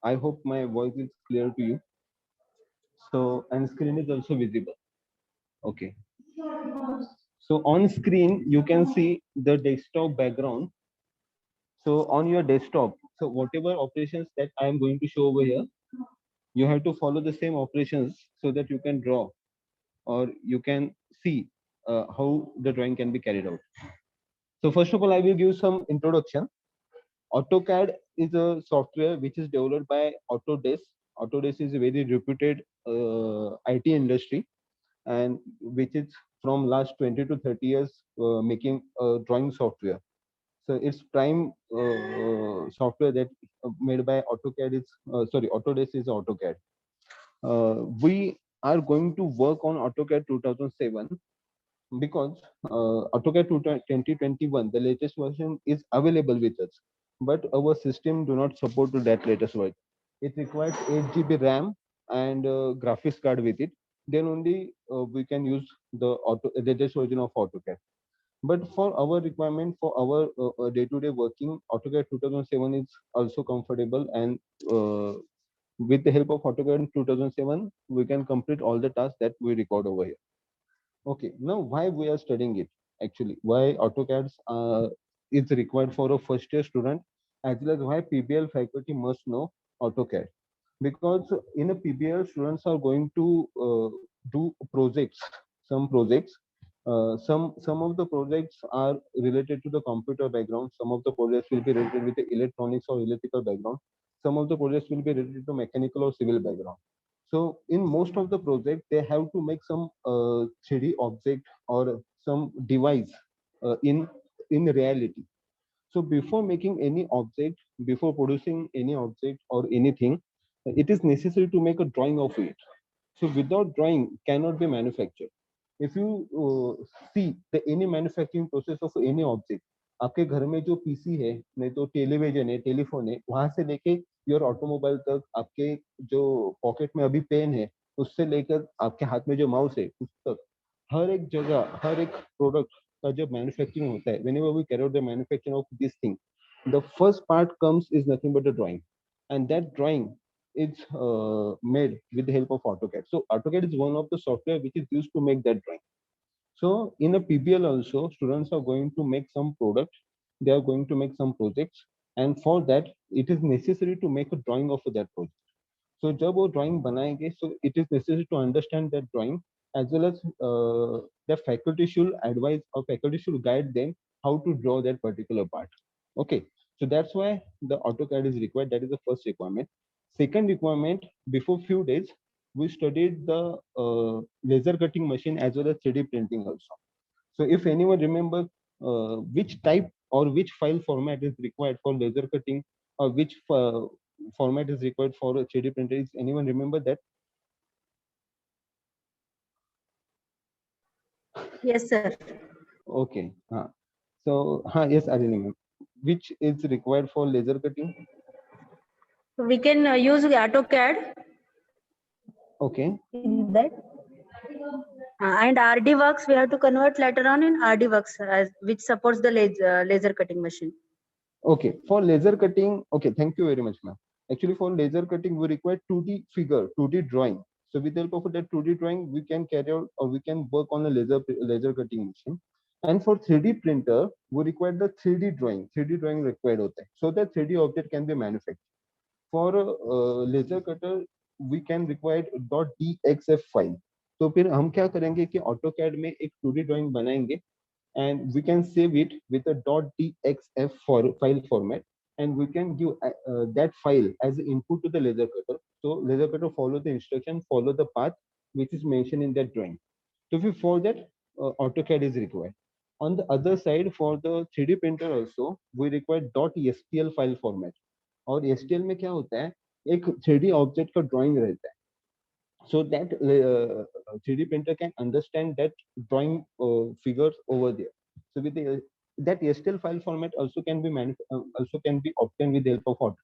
I hope my voice is clear to you. So, and screen is also visible. Okay. So on screen, you can see the desktop background. So on your desktop, so whatever operations that I am going to show over here, you have to follow the same operations so that you can draw or you can see how the drawing can be carried out. So first of all, I will give some introduction. AutoCAD is a software which is developed by Autodesk. Autodesk is a very reputed IT industry, and which is from last 20 to 30 years making drawing software. So its prime software that made by AutoCAD is Autodesk is AutoCAD. We are going to work on AutoCAD 2007 because AutoCAD 2021, the latest version is available with us, but our system do not support to that latest version. It requires 8 GB RAM and graphics card with it. Then only we can use the latest version of AutoCAD. But for our requirement, for our day-to-day working, AutoCAD 2007 is also comfortable, and with the help of AutoCAD 2007, we can complete all the tasks that we record over here. Okay, now why we are studying it actually? Why AutoCAD is required for a first year student, as well as why PBL faculty must know AutoCAD? Because in a PBL, students are going to do projects, some projects. Some of the projects are related to the computer background. Some of the projects will be related with the electronics or electrical background. Some of the projects will be related to mechanical or civil background. So in most of the project, they have to make some 3D object or some device in reality. So before making any object, before producing any object or anything, it is necessary to make a drawing of it. So without drawing cannot be manufactured. If you see the any manufacturing process of any object, आपके घर में जो PC है, नहीं तो television है, telephone है, वहां से लेके योर ऑटोमोबाइल तक, आपके जो पॉकेट में अभी पेन है, उससे लेकर आपके हाथ में जो माउस है, उस तक हर एक जगह, हर एक प्रोडक्ट का जब मैन्युफैक्चरिंग होता है, whenever we carry out the manufacturing of this thing, the first part comes is nothing but a drawing, and that drawing is made with the help of AutoCAD. So AutoCAD is one of the software which is used to make that drawing. So in a PBL also, students are going to make some product, they are going to make some projects, and for that, it is necessary to make a drawing of that project. So जब वो drawing बनाएंगे, so it is necessary to understand that drawing, as well as the faculty should advise or faculty should guide them how to draw that particular part. Okay, so that's why the AutoCAD is required. That is the first requirement. Second requirement, before few days, we studied the laser cutting machine as well as 3D printing also. So if anyone remember which type or which file format is required for laser cutting, or which format is required for a 3D printer, is anyone remember that? Yes, sir. Okay. So yes, I remember. Which is required for laser cutting? We can use AutoCAD Okay. in that. And RD Works, we have to convert later on in RD Works, which supports the laser cutting machine. Okay. For laser cutting, okay. Thank you very much, ma'am. Actually, for laser cutting, we require 2D figure, 2D drawing. So with the help of that 2D drawing, we can carry out or we can work on a laser cutting machine. And for 3D printer, we require the 3D drawing. 3D drawing required होता है, so that 3D object can be manufactured. For laser cutter, we can require .dxf file. तो फिर हम क्या करेंगे कि AutoCAD में एक 2D drawing बनाएंगे, and we can save it with a .dxf file format, and we can give that file as input to the laser cutter. So laser cutter follow the instruction, follow the path which is mentioned in that drawing. So if you follow that, AutoCAD is required. On the other side, for the 3D printer also, we require .stl file format. और STL में क्या होता है, एक 3D object का drawing रहता है, so that 3D printer can understand that drawing figures over there. So with that STL file format also can be also can be obtained with the help of AutoCAD.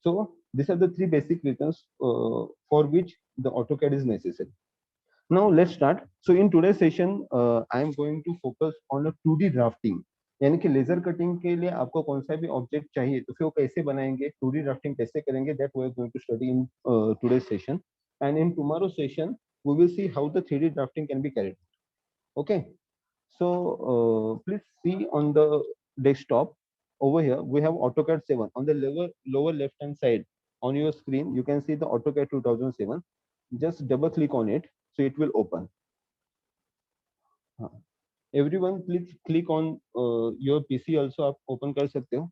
So these are the three basic reasons for which the AutoCAD is necessary. Now let's start. So in today's session, I am going to focus on a 2D drafting. यानी कि laser cutting के लिए आपको कौन सा भी object चाहिए तो फिर वो कैसे बनाएंगे, 2D ड्राफ्टिंग कैसे करेंगे, that we are going to study in today session, and in tomorrow session we will see how the 3D drafting can be carried. Okay, so please see on the desktop over here we have AutoCAD 7 on the lower left hand side on your screen. You can see the AutoCAD 2007. Just double click on it so it will open. Everyone please click on your PC also, आप open कर सकते हो.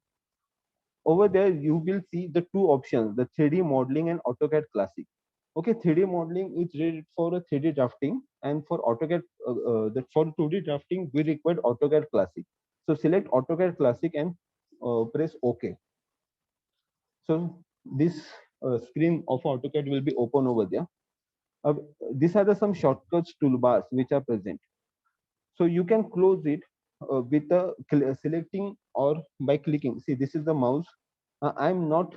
Over there you will see the two options, the 3D modeling and AutoCAD Classic. Okay, 3D modeling is rated for a 3D drafting, and for AutoCAD, for 2D drafting, we require AutoCAD Classic. So select AutoCAD Classic and press OK. So this screen of AutoCAD will be open over there. These are some shortcuts toolbars which are present. So you can close it with selecting or by clicking. See, this is the mouse. I'm not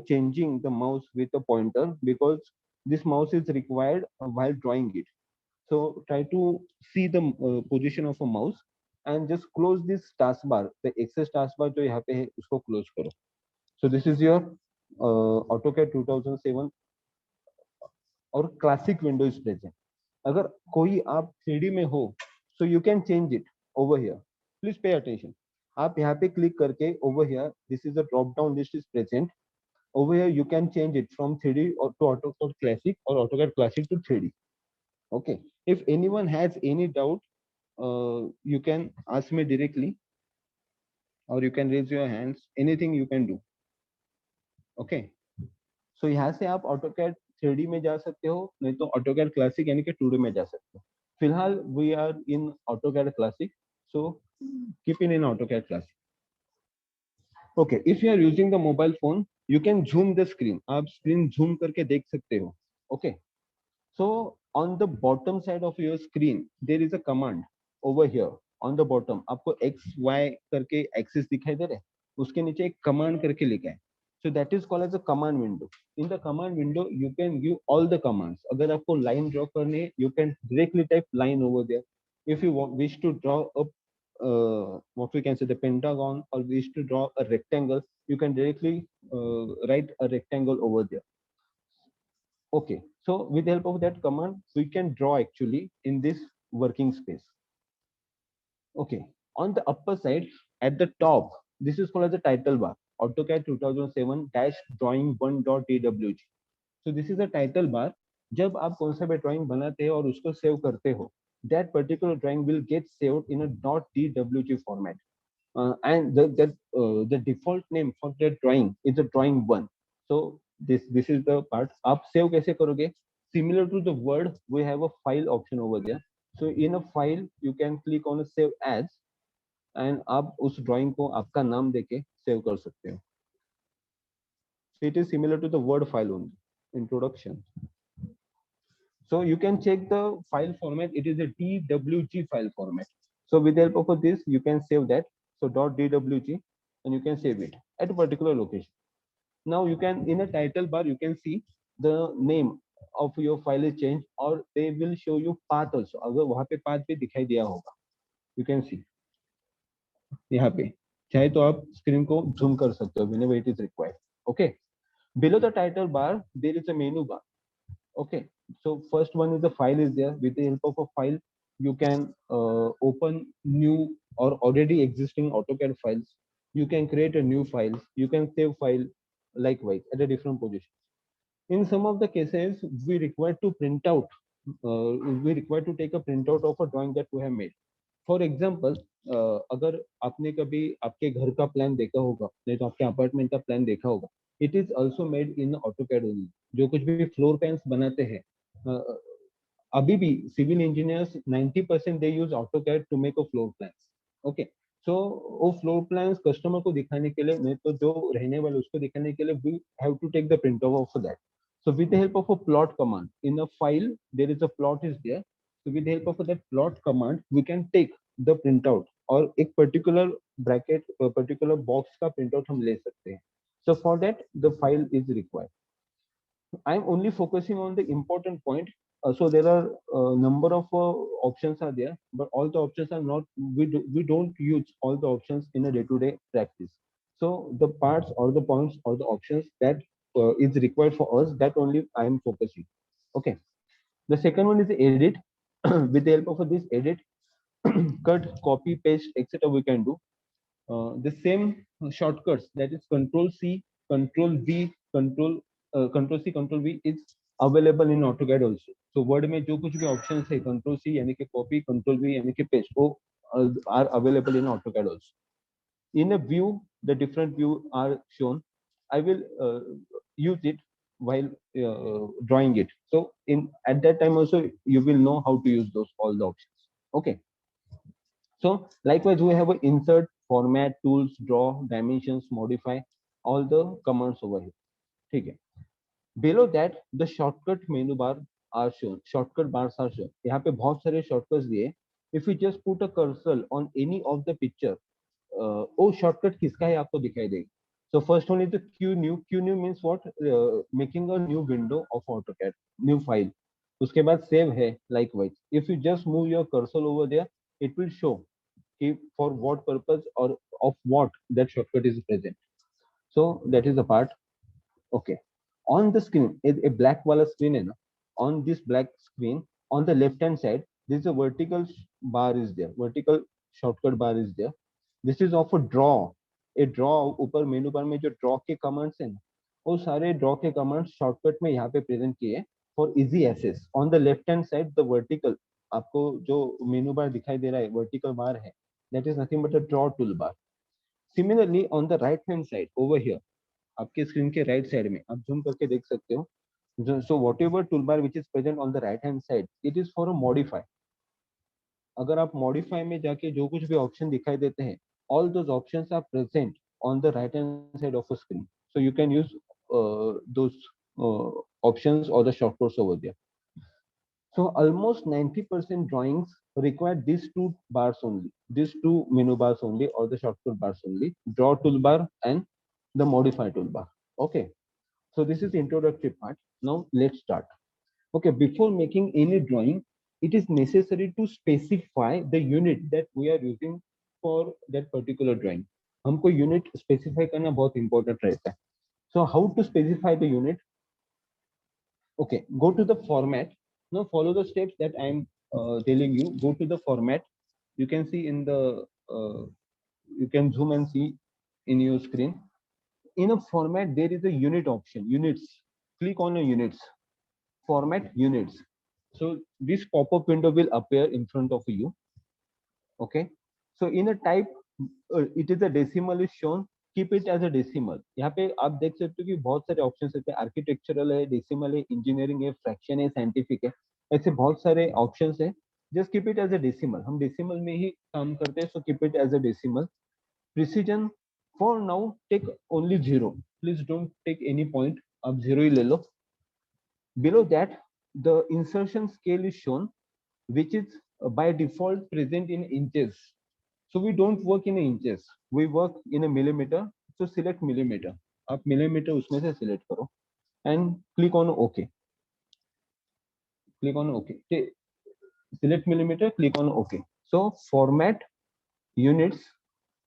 changing the mouse with a pointer because this mouse is required while drawing it. So try to see the position of a mouse and just close this taskbar. The excess taskbar जो यहाँ पे है उसको close करो. So this is your AutoCAD 2007 और classic window is present. अगर कोई आप 3D में हो, so you can change it over here. Please pay attention. आप यहाँ पे click करके over here, this is a drop down list is present. Over here you can change it from 3D or to AutoCAD Classic or AutoCAD Classic to 3D. Okay. If anyone has any doubt, you can ask me directly, or you can raise your hands. Anything you can do. Okay. So यहाँ से आप AutoCAD 3D में जा सकते हो, नहीं तो AutoCAD Classic यानी कि 2D में जा सकते हो. फिलहाल we are in AutoCAD Classic, so keep in AutoCAD Classic. Okay, if you are using the mobile phone, you can zoom the screen. आप screen zoom करके देख सकते हो. Okay. So on the bottom side of your screen, there is a command over here on the bottom. आपको X, Y करके axis दिखाई दे रहा है. उसके नीचे एक command करके लिखा है. So that is called as a command window. In the command window, you can give all the commands. अगर आपको line draw करनी है, you can directly type line over there. If you wish to draw a what we can say the pentagon, or wish to draw a rectangle, you can directly write a rectangle over there. Okay, so with the help of that command, we can draw actually in this working space. Okay, on the upper side at the top, this is called as a title bar. AutoCAD 2007-drawing1.dwg. So this is a title bar. जब आप कौन सा भी drawing बनाते हैं और उसको save करते हो, that particular drawing will get saved in a .dwg format. And the default name for that drawing is a drawing one. So this is the part. आप save कैसे करोगे? Similar to the Word, we have a file option over there. So in a file, you can click on a save as, and आप उस drawing को आपका नाम देके save कर सकते हो. So it is similar to the Word file only. Introduction. So you can check the file format. It is a DWG file format. So with the help of this, you can save that. So .dwg, and you can save it at a particular location. Now you can, in a title bar, you can see the name of your file is changed, or they will show you path also. अगर वहाँ पे path भी दिखाई दिया होगा, you can see यहाँ पे. चाहे तो आप screen को zoom कर सकते हो whenever it is required. Okay. Below the title bar, there is a menu bar. Okay. So first one is the file is there. With the help of a file, you can open new or already existing AutoCAD files. You can create a new file. You can save file likewise at a different position. In some of the cases, we require to print out. We require to take a printout of a drawing that we have made. For example, अगर आपने कभी आपके घर का plan देखा होगा, नहीं तो आपके अपार्टमेंट का प्लान देखा होगा, it is also made in AutoCAD only. जो कुछ भी फ्लोर प्लान्स बनाते हैं, अभी भी civil engineers 90% they use AutoCAD to make a floor plans. Okay, so वो फ्लोर प्लान्स कस्टमर को दिखाने के लिए, नहीं तो जो रहने वाले उसको दिखाने के लिए, we have to take the print of that. So with the help of a plot command, in a file there is a plot is there. So with the help of that plot command, we can take the printout, और एक particular bracket, particular box का printout हम ले सकते हैं. So for that the file is required. I am only focusing on the important point. So there are a number of options are there, but all the options are not, we don't use all the options in a day-to-day practice. So the parts or the points or the options that is required for us, that only I am focusing. Okay. The second one is the edit. With the help of this edit, cut, copy, paste, etc. we can do. The same shortcuts, that is Control C, Control V, Control C, Control V is available in AutoCAD also. So word में जो कुछ भी options है, Control C यानी कि copy, Control V यानी कि paste, वो are available in AutoCAD also. In a view, the different view are shown. I will use it while drawing it. So in at that time also you will know how to use those all the options. Okay. So likewise, we have a insert, format, tools, draw, dimensions, modify, all the commands over here. Okay. Below that, the shortcut menu bar are shown. Shortcut bars are shown. यहाँ पे बहुत सारे shortcuts दिए. If you just put a cursor on any of the picture, वो shortcut किसका है आपको दिखाई देगा. So first one is the Q new. Q new means what? Making a new window of AutoCAD, new file. उसके बाद save है likewise. If you just move your cursor over there, it will show for what purpose or of what that shortcut is present. So that is the part. Okay. On the screen, a black wala screen है ना. On this black screen, on the left hand side, this is a vertical bar is there. Vertical shortcut bar is there. This is of a draw. A draw ऊपर मेनू बार में जो draw के commands हैं ना, वो सारे draw के commands shortcut में यहाँ पे present किए हैं for easy access. On the left hand side, the vertical आपको जो मेनू बार दिखाई दे रहा है vertical bar है, that is nothing but a draw toolbar. Similarly, on the right hand side over here, आपके स्क्रीन के राइट साइड में आप जूम करके देख सकते हो. So whatever toolbar which is present on the right hand side, it is for a modify. अगर आप modify में जाके जो कुछ भी ऑप्शन दिखाई देते हैं, all those options are present on the right hand side of a screen. So you can use those options or the shortcuts over there. So almost 90% drawings require these two bars only, these two menu bars only, or the shortcut bars only, draw toolbar and the modify toolbar. Okay. So this is the introductory part. Now let's start. Okay, before making any drawing, it is necessary to specify the unit that we are using for that particular drawing. हमको unit specify करना बहुत important रहता है. So how to specify the unit? Okay, go to the format. Now follow the steps that I am telling you. Go to the format. You can see in the you can zoom and see in your screen. In a format, there is a unit option. Units. Click on a units. Format units. So this pop-up window will appear in front of you. Okay. So in a type, it is a decimal is shown. Keep it as a decimal. यहाँ पे आप देख सकते हो कि बहुत सारे options होते हैं. आर्किटेक्चरल है, डेसिमल है, इंजीनियरिंग है, फ्रैक्शन है, साइंटिफिक है. ऐसे बहुत सारे ऑप्शंस है. Just keep it as a decimal. हम डेसिमल में ही काम करते हैं. So keep it as a decimal. Precision for now take only 0. Please don't take any point. आप 0 ही ले लो. Below that, the insertion scale is shown, which is by default present in inches. So we don't work in inches. We work in a millimeter. So select millimeter. आप millimeter उसमें से select करो and click on OK. Click on OK. Select millimeter. Click on OK. So format units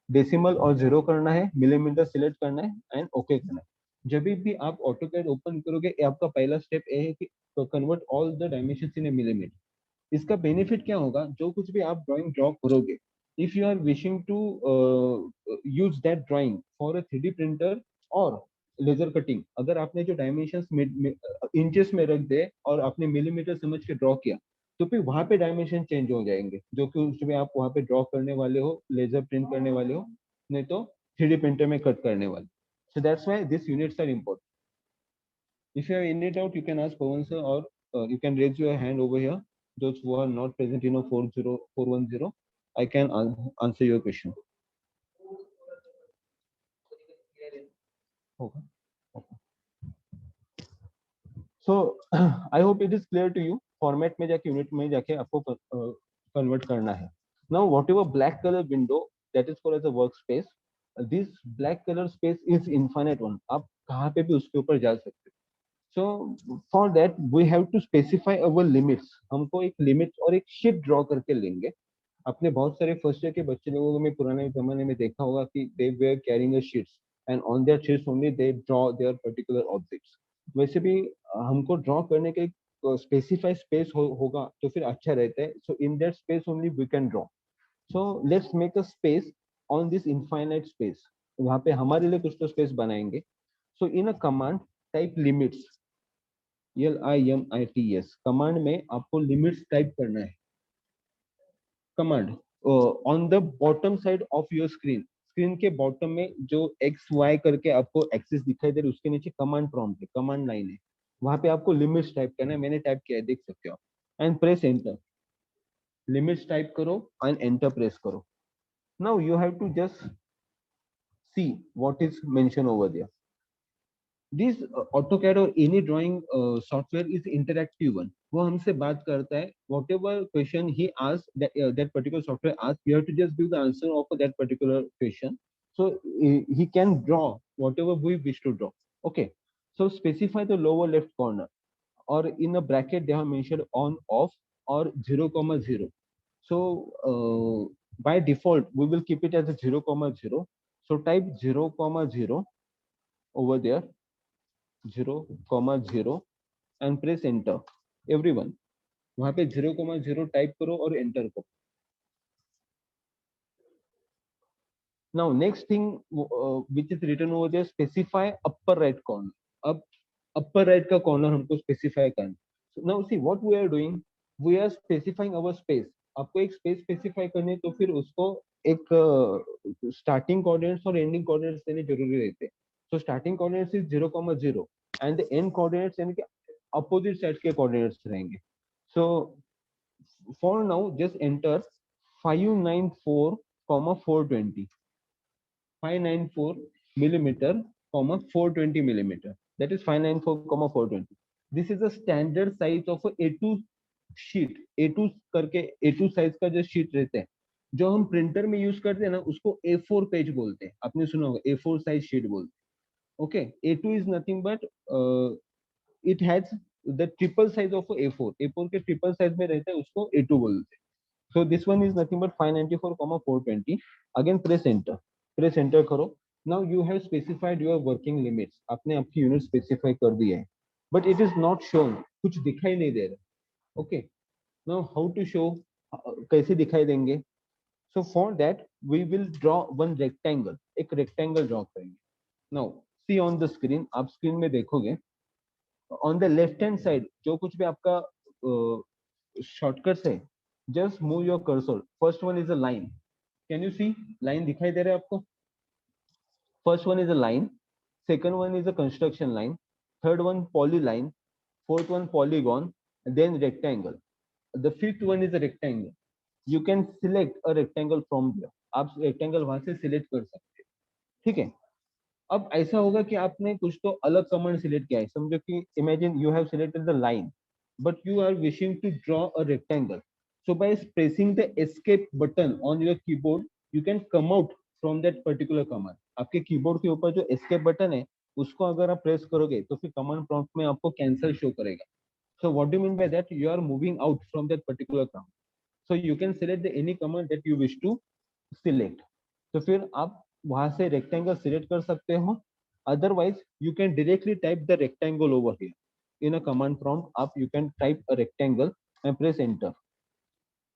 decimal और 0 करना है, millimeter select करना है and OK करना है. जब भी आप AutoCAD ओपन करोगे, आपका पहला स्टेप ये है कि convert all the dimensions in a millimeter. इसका बेनिफिट क्या होगा? जो कुछ भी आप ड्राइंग ड्रॉ करोगे, if you are wishing to use that drawing for a 3D printer और लेजर कटिंग, अगर आपने जो डायमेंशंस इंचेस में रख दे और आपने मिलीमीटर समझ के ड्रॉ किया, तो फिर वहां पे डायमेंशन चेंज हो जाएंगे, जो कि उसमें आप वहां पे ड्रॉ करने वाले हो, लेजर प्रिंट करने वाले हो, नहीं तो 3D प्रिंटर में कट करने वाले. So that's why these units are important. If you have any doubt, you can ask Pawan sir, or you can raise your hand over here. Those who are not present in a 40410, I can answer your question. Okay. Okay. So I hope it is clear to you. Format में जाके unit में जाके आपको convert करना है. Now whatever black color window that is called as a workspace, this black color space is infinite one. आप कहाँ पे भी उसके ऊपर जा सकते हो. So for that we have to specify our limits. हमको एक लिमिट और एक शीट ड्रॉ करके लेंगे. अपने बहुत सारे फर्स्ट ईयर के बच्चे लोगों को मैं पुराने जमाने में देखा होगा कि they were carrying a sheets and on their sheets only they draw there particular objects. वैसे भी हमको ड्रॉ करने के स्पेसिफाई स्पेस होगा तो फिर अच्छा रहता है. So in that space only we can draw. So let's make a space on this infinite space. वहां पे हमारे लिए कुछ तो स्पेस बनाएंगे. So in a command type limits, LIMITS command में आपको लिमिट्स टाइप करना है. Command on the bottom side of your screen, screen के बॉटम में जो एक्स वाई करके आपको एक्सिस दिखाई दे रही है उसके नीचे कमांड प्रॉम्प्ट है, कमांड लाइन है. वहां पे आपको लिमिट्स टाइप करना है. मैंने टाइप किया है, देख सकते हो. And press enter. Limits type करो एंड एंटर प्रेस करो. Now you have to just see what is mention over there. This AutoCAD और any drawing software is interactive one. वो हमसे बात करता है. Whatever question he ask that particular software ask, you have to just give the answer of that particular question. So he can draw whatever we wish to draw. Okay, so specify the lower left corner, or in a bracket they have mentioned on, off, or 0,0. So by default we will keep it as a 0,0. So type 0,0 over there, 0,0, and press enter. Everyone वहां पे 0,0 type करो और enter करो. Now next thing which is written over there, specify upper right corner. अब upper right का corner हमको specify करना. So now see what we are doing, we are specifying our space. आपको एक space specify करनी है तो फिर उसको एक starting coordinates और ending coordinates देने जरूरी रहते हैं. So starting coordinates is 0,0 and the end coordinates यानी कि opposite side के coordinates रहेंगे. So for now just enter 594,420. 594 millimeter, 420 millimeter. That is 594, 420. This is the standard size of a A2 sheet. A2 करके A2 size का जो sheet रहते हैं, जो हम प्रिंटर में यूज करते हैं ना, उसको A4 पेज बोलते हैं. आपने सुना होगा A4 साइज शीट बोलते हैं. Okay, A2 is nothing but it has the triple size of A4. A4 के triple size में रहता है, उसको A2 बोलते हैं. So this one is nothing but 594, 420. Again press enter. Press enter करो. Now you have specified your working limits. आपने आपकी यूनिट स्पेसिफाई कर दी है, but it is not shown. कुछ दिखाई नहीं दे रहा. Okay. Now how to show? कैसे दिखाई देंगे? So for that we will draw one rectangle. एक rectangle draw करेंगे. Now see on the screen. आप स्क्रीन में देखोगे. On the left hand side जो कुछ भी आपका शॉर्टकट्स है, just move your cursor. First one is a line. Can you see? Line दिखाई दे रहा है आपको? First one is a line. Second one is a construction line. Third one polyline. Fourth one polygon. Then rectangle. The fifth one is a rectangle. You can select a rectangle from there. आप rectangle वहां से select कर सकते हैं. ठीक है. अब ऐसा होगा कि आपने कुछ तो अलग कमांड सिलेक्ट किया है. समझो कि imagine you have selected the line, but you are wishing to draw a rectangle. So by pressing the escape button on your keyboard, you can come out from that particular command. आपके keyboard के ऊपर जो escape button है, उसको अगर आप press करोगे तो फिर कमांड प्रॉम्प्ट में आपको कैंसिल शो करेगा. So what do you mean by that? You are moving out from that particular command. So you can select the any command that you wish to select. तो फिर आप वहां से rectangle select कर सकते हो. Otherwise, you can directly type the rectangle over here. In a command prompt, up you can type a rectangle and press enter.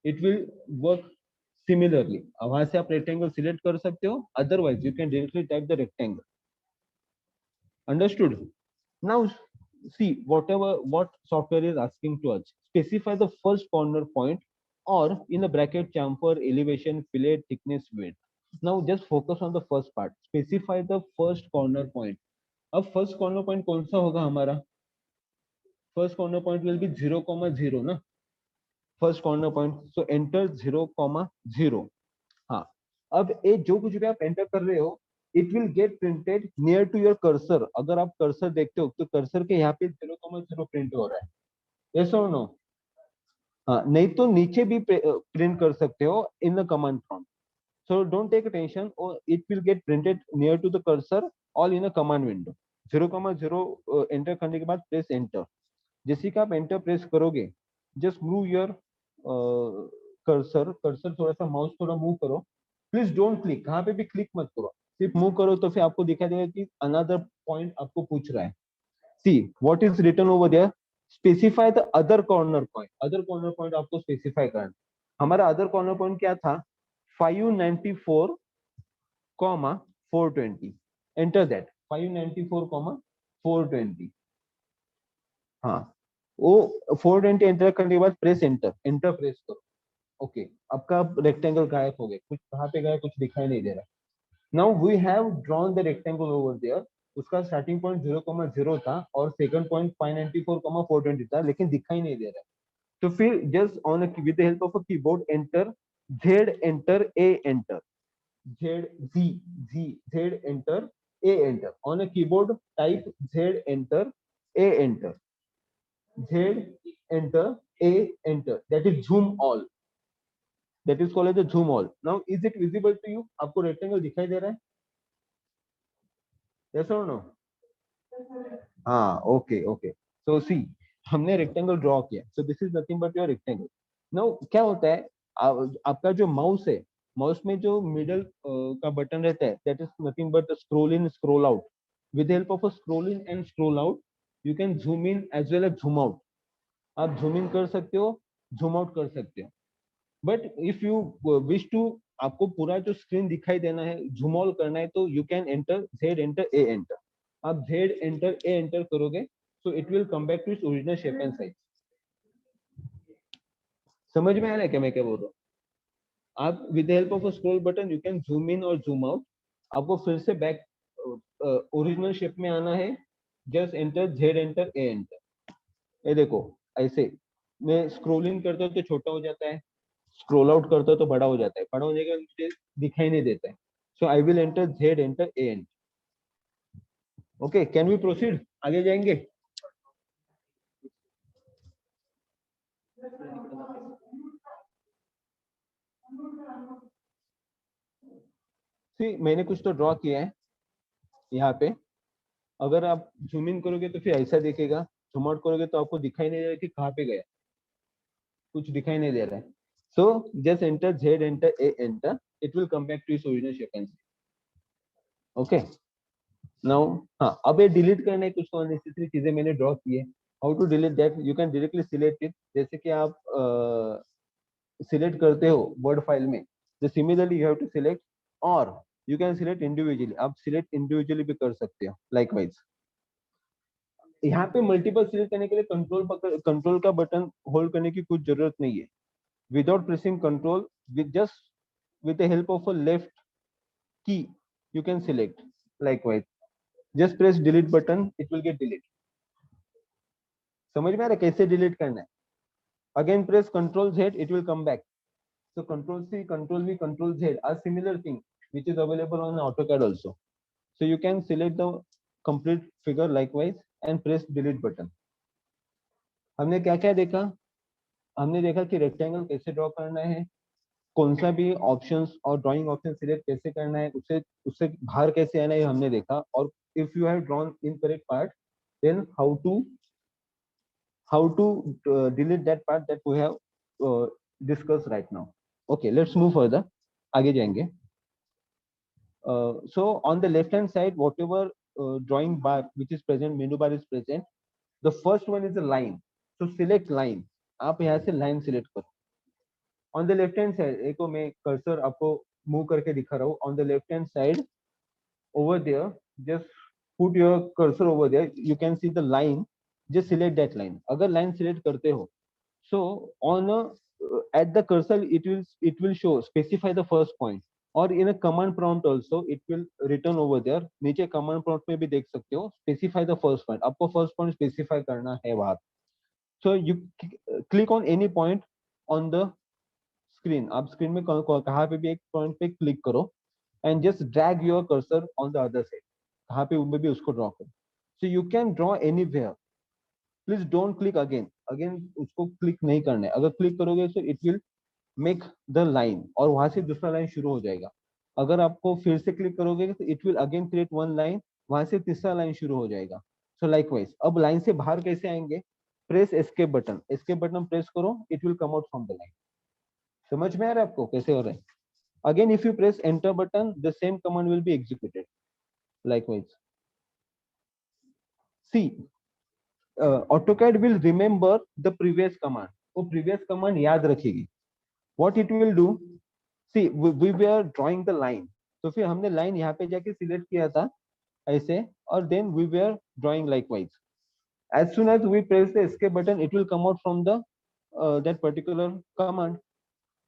It will work similarly. वहां से आप rectangle select कर सकते हो. Otherwise, you can directly type the rectangle. Understood? Now, see what software is asking to us. Specify the first corner point, or in a bracket chamfer, elevation, fillet, thickness, width. Now just focus on the first part. Specify the first corner point. अब first corner point कौन सा होगा हमारा? First corner point will be 0,0 ना. First corner point. So enter 0,0. हाँ. अब ये जो कुछ भी आप एंटर कर रहे हो, it will get printed near to your cursor. अगर आप कर्सर देखते हो तो कर्सर के यहाँ पे 0,0 प्रिंट हो रहा है. यस और नो? हाँ, नहीं तो नीचे भी प्रिंट कर सकते हो in the command prompt. So don't take tension, और it will get printed near to the cursor all in a command window. 0,0 enter करने के बाद प्रेस एंटर। जैसे कि आप एंटर प्रेस करोगे, जस्ट मूव योर कर्सर, थोड़ा सा माउस थोड़ा मूव करो। प्लीज डोंट क्लिक, कहाँ पे भी क्लिक मत करो, सिर्फ मूव करो तो फिर आपको दिखाई देगा कि अनदर पॉइंट आपको पूछ रहा है। See what is written over there, specify the other corner point. Other corner point आपको स्पेसिफाई करना। हमारा अदर कॉर्नर पॉइंट क्या था, 594, 420। Enter that 594, 420। हाँ, वो 420 एंटर करने के बाद प्रेस एंटर, प्रेस करो। ओके, आपका रेक्टेंगल गायब हो गया, कुछ कहाँ पे गया, कुछ दिखाई नहीं दे रहा। Now we have drawn the rectangle over there. उसका स्टार्टिंग पॉइंट 0,0 था और सेकंड पॉइंट 594,420 था, लेकिन दिखाई नहीं दे रहा है। तो फिर just on with the help of a keyboard enter Z enter A enter, Z जी जी Z enter A enter. On a keyboard type Z enter A enter, Z enter A enter, that is zoom all, that is called as zoom all. Now is it visible to you, आपको rectangle दिखाई दे रहा है? Yes और no? हाँ, okay okay. सो सी, हमने rectangle draw किया, सो this is nothing but your rectangle. Now क्या होता है, आपका जो माउस है, माउस में जो मिडल का बटन रहता है, that is nothing but scroll in scroll out. With help of a scroll in and scroll out you can zoom in as well as zoom out. आप जूम इन कर सकते हो, zoom out कर सकते हो। But if you wish to, आपको पूरा जो स्क्रीन दिखाई देना है, जूम ऑल करना है, तो you can enter Z enter A enter. आप जेड एंटर ए एंटर करोगे तो it will come back to its original shape and size. समझ में आ रहा है क्या मैं क्या बोल रहा हूँ? आप with help of a scroll button you can zoom इन और जूम आउट। आपको फिर से बैक ओरिजिनल शेप में आना है, just enter Z enter A enter. ये देखो, ऐसे मैं स्क्रॉल इन करता हूँ तो छोटा हो जाता है, स्क्रॉल आउट करता हूँ तो बड़ा हो जाता है, बड़ा होने के बाद मुझे दिखाई नहीं देता है। So I will enter Z enter A enter. Okay, can we proceed, आगे जाएंगे? सी, मैंने कुछ तो ड्रॉ किया है यहाँ पे। अगर आप जूम इन करोगे तो फिर ऐसा दिखेगा, जूम आउट करोगे तो आपको दिखाई नहीं देगा कि कहाँ पे गया, कुछ दिखाई नहीं दे रहा है। So just enter Z enter A enter, it will come back to its original shape and size. Okay, now हाँ, अब ये डिलीट करने कुछ तो अननेसेसरी चीजें मैंने ड्रॉ की है। How to delete that, you can directly select it. जैसे कि आप सिलेक्ट करते हो वर्ड फाइल में, तो similarly you have to select, और यू कैन सिलेक्ट इंडिविजुअली, आप सिलेक्ट इंडिविजुअली भी कर सकते हो लाइकवाइज। यहाँ पे मल्टीपल सिलेक्ट करने के लिए कंट्रोल का बटन होल्ड करने की कुछ जरूरत नहीं है। Without pressing control, with just with the help of a left key you can select likewise, just press delete button, it will get delete। समझ में आ रहा है कैसे डिलीट करना है? Again press control Z, it will come back. so control C, control V, control Z are similar thing which is available on AutoCAD also, so you can select the complete figure likewise and press delete button। हमने क्या क्या देखा? हमने देखा कि rectangle कैसे draw करना है, कौन सा भी ऑप्शंस और ड्राइंग ऑप्शन सिलेक्ट कैसे करना है, उससे उससे बाहर कैसे आना है हमने देखा। और if you have drawn incorrect part, then how to delete that part that we have discuss right now. Okay, let's move further, आगे जाएंगे। So on the left hand side, whatever drawing bar which is present, menu bar is present. The first one is a line, so select line. आप यहाँ से line select करो। On the left hand side, एक मैं cursor आपको move करके दिखा रहा हूँ। On the left hand side over there, just put your cursor over there, you can see the line, just select that line। अगर line select करते हो, so on a, at the cursor it will show specify the first point, और in a command prompt also it will return over there। नीचे command prompt में भी देख सकते हो specify the first point, आपको first point specify करना है वहां। so you click on any point on the screen, आप स्क्रीन में कहाँ पे भी एक पॉइंट पे क्लिक करो and just drag your cursor on the other side, कहाँ पे उनमें भी उसको ड्रॉ करो। so you can draw anywhere, please don't click again उसको क्लिक नहीं करना है। अगर क्लिक करोगे तो it will make the line, और वहां से दूसरा लाइन शुरू हो जाएगा। अगर आपको फिर से क्लिक करोगे तो it will again create one line वहां से तीसरा लाइन शुरू हो जाएगा। सो लाइकवाइज अब लाइन से बाहर कैसे आएंगे, प्रेस एस्केप बटन प्रेस करो, it will come out from the line. समझ में आ रहा है आपको कैसे हो रहा है? Again if you press enter button the same command will be executed likewise. See AutoCAD will remember the previous command, वो previous command याद रखेगी। What it will do, see we were drawing the line, तो फिर हमने line यहाँ पे जाके select किया था ऐसे, और then we were drawing likewise. As soon as we press the escape button, it will come out from the that particular command.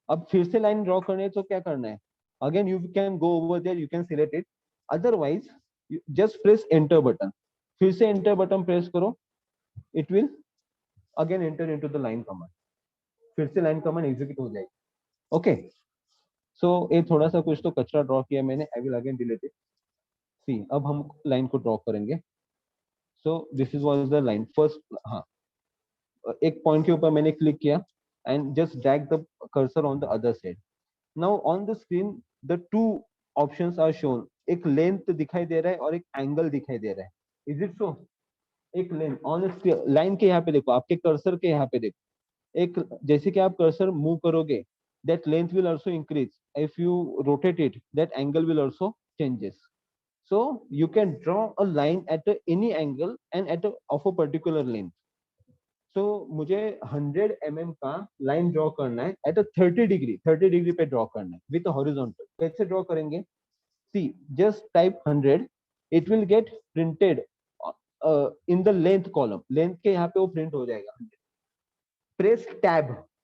अब फिर से line draw करनी है तो क्या करना है? Again you can go over there, you can select it. Otherwise, you just press enter button. फिर से enter button press करो, it will again enter into the line command. फिर से line command execute हो जाएगी। Okay. So ये थोड़ा सा कुछ तो कचरा ड्रॉ किया मैंने, I will again delete it. See अब हम लाइन को ड्रॉ करेंगे। So this is was the line first. हाँ, एक पॉइंट के ऊपर मैंने क्लिक किया and just drag the cursor on the other side. Now on the screen the two options are shown, एक लेंथ दिखाई दे रहा है और एक एंगल दिखाई दे रहा है। Is it so? एक लेंथ ऑन लाइन के यहाँ पे देखो, आपके कर्सर के यहाँ पे देखो, एक जैसे कि आप कर्सर मूव करोगे that length will also increase. If you rotate it, that angle will also changes. So you can draw a line at any angle and of a particular length. So मुझे 100 mm का line draw करना है at a 30 degree पे draw करना है with a horizontal. कैसे draw करेंगे? See, just type 100, it will get printed in the length column. Length के यहाँ पे वो प्रिंट हो जाएगा। प्रेस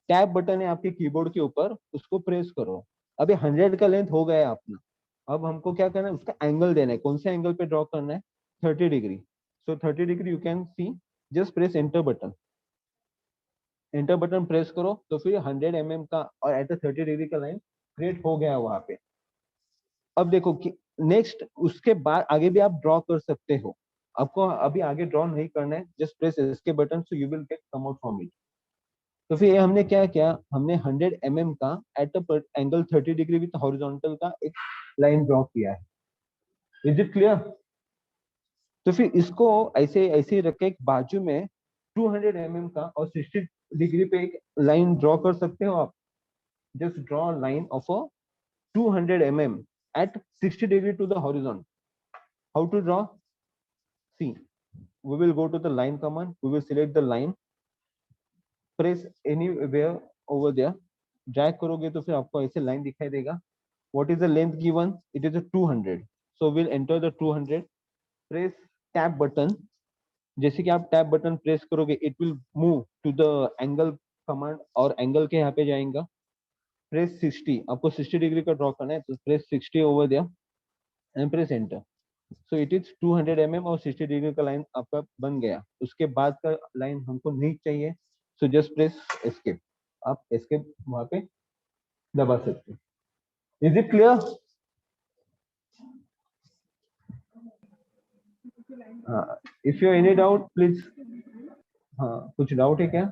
टैब बटन है आपके कीबोर्ड के ऊपर, उसको प्रेस करो। अभी 100 का लेंथ हो गया है अपना। अब हमको क्या करना है, उसका एंगल देना है। कौन से एंगल पे ड्रॉ करना है? 30 degree. So 30 degree you can see, just press enter button. Enter button press करो तो फिर 100 mm का और एट 30 डिग्री का लाइन क्रिएट हो गया वहां पे। अब देखो कि नेक्स्ट उसके बाद आगे भी आप ड्रॉ कर सकते हो। आपको अभी आगे ड्रॉ नहीं करना है, just press escape button, so you will gate come out from it. तो फिर ये हमने क्या किया, हमने 100 mm का at angle 30 degree with horizontal का एक लाइन ड्रॉ किया है। Is it clear? तो फिर इसको ऐसे ऐसे ही रख के एक बाजू में 200 mm का और 60 डिग्री पे एक लाइन ड्रॉ कर सकते हो आप। Just draw line of a 200 mm at 60 degree to the horizon. How to draw? See, we will go to the line command, we will select the line, press anywhere over there, drag करोगे तो फिर आपको ऐसे line दिखाई देगा। What is the length given? It is a 200. So we'll enter the 200. Press tab button. जैसे कि आप टैब बटन प्रेस करोगे, it will move to the angle command और एंगल के यहाँ पे जाएगा। प्रेस 60, आपको 60 डिग्री का ड्रॉ करना है तो press 60 over there and press enter. So it is 200 mm और 60 डिग्री का लाइन आपका बन गया। उसके बाद का लाइन हमको नहीं चाहिए, सो जस्ट प्रेस एस्केप। आप एस्केप वहां पे दबा सकते हैं। Is it clear? If you any doubt please. हाँ, कुछ डाउट है क्या?